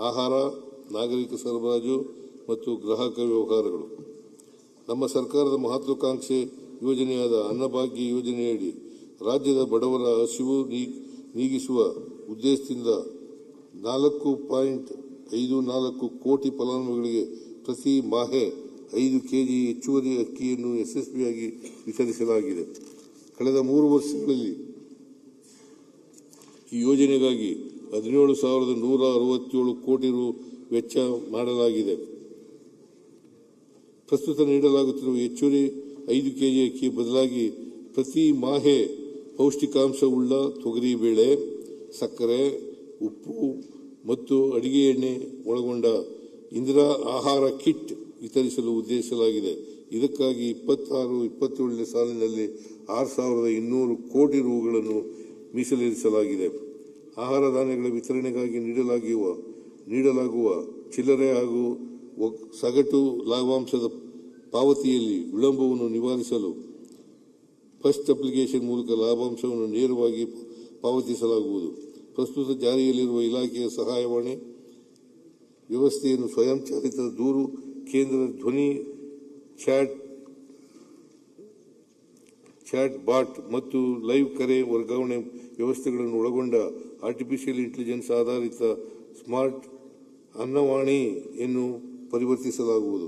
ಆಹಾರ, ನಾಗರಿಕ ಸರಬರಾಜು ಮತ್ತು ಗ್ರಾಹಕ ವ್ಯವಹಾರಗಳು. ನಮ್ಮ ಸರ್ಕಾರದ ಮಹತ್ವಾಕಾಂಕ್ಷೆ ಯೋಜನೆಯಾದ ಅನ್ನಭಾಗ್ಯ ಯೋಜನೆಯಡಿ ರಾಜ್ಯದ ಬಡವರ ಹಸಿವು ನೀಗಿಸುವ ಉದ್ದೇಶದಿಂದ 4.54 ಕೋಟಿ ಫಲಾನುಭವಿಗಳಿಗೆ ಪ್ರತಿ ಮಾಹೆ 5 ಕೆಜಿ ಹೆಚ್ಚುವರಿ ಅಕ್ಕಿಯನ್ನು ಯಶಸ್ವಿಯಾಗಿ ವಿತರಿಸಲಾಗಿದೆ. ಕಳೆದ 3 ವರ್ಷಗಳಲ್ಲಿ ಈ ಯೋಜನೆಗಾಗಿ 17,167 ಕೋಟಿ ರು ವೆಚ್ಚ ಮಾಡಲಾಗಿದೆ. ಪ್ರಸ್ತುತ ನೀಡಲಾಗುತ್ತಿರುವ ಹೆಚ್ಚುವರಿ 5 ಕೆಜಿ ಅಕ್ಕಿ ಬದಲಾಗಿ ಪ್ರತಿ ಮಾಹೆ ಪೌಷ್ಟಿಕಾಂಶವುಳ್ಳ ತೊಗರಿಬೇಳೆ, ಸಕ್ಕರೆ, ಉಪ್ಪು ಮತ್ತು ಅಡಿಗೆ ಎಣ್ಣೆ ಒಳಗೊಂಡ ಇಂದಿರಾ ಆಹಾರ ಕಿಟ್ ವಿತರಿಸಲು ಉದ್ದೇಶಿಸಲಾಗಿದೆ. ಇದಕ್ಕಾಗಿ 26-27ನೇ ಸಾಲಿನಲ್ಲಿ 6,200 ಕೋಟಿ ರುಗಳನ್ನು ಮೀಸಲಿರಿಸಲಾಗಿದೆ. ಆಹಾರ ಧಾನ್ಯಗಳ ವಿತರಣೆಗಾಗಿ ನೀಡಲಾಗುವ ಚಿಲ್ಲರೆ ಹಾಗೂ ಸಗಟು ಲಾಭಾಂಶದ ಪಾವತಿಯಲ್ಲಿ ವಿಳಂಬವನ್ನು ನಿವಾರಿಸಲು ಫಸ್ಟ್ ಅಪ್ಲಿಕೇಶನ್ ಮೂಲಕ ಲಾಭಾಂಶವನ್ನು ನೇರವಾಗಿ ಪಾವತಿಸಲಾಗುವುದು. ಪ್ರಸ್ತುತ ಜಾರಿಯಲ್ಲಿರುವ ಇಲಾಖೆಯ ಸಹಾಯವಾಣಿ ವ್ಯವಸ್ಥೆಯನ್ನು ಸ್ವಯಂಚಾಲಿತ ದೂರು ಕೇಂದ್ರ, ಧ್ವನಿ ಚಾಟ್ ಬಾಟ್ ಮತ್ತು ಲೈವ್ ಕರೆ ವರ್ಗಾವಣೆ ವ್ಯವಸ್ಥೆಗಳನ್ನು ಒಳಗೊಂಡ ಆರ್ಟಿಫಿಷಿಯಲ್ ಇಂಟೆಲಿಜೆನ್ಸ್ ಆಧಾರಿತ ಸ್ಮಾರ್ಟ್ ಅನ್ನವಾಣಿಯನ್ನು ಪರಿವರ್ತಿಸಲಾಗುವುದು.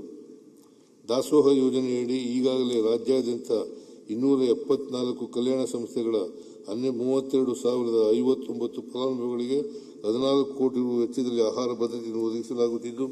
ದಾಸೋಹ ಯೋಜನೆಯಡಿ ಈಗಾಗಲೇ ರಾಜ್ಯಾದ್ಯಂತ 274 ಕಲ್ಯಾಣ ಸಂಸ್ಥೆಗಳ 32,059 ಫಲಾನುಭವಿಗಳಿಗೆ 14 ಕೋಟಿ ರು ವೆಚ್ಚದಲ್ಲಿ ಆಹಾರ ಭದ್ರತೆಯನ್ನು ಒದಗಿಸಲಾಗುತ್ತಿದ್ದು,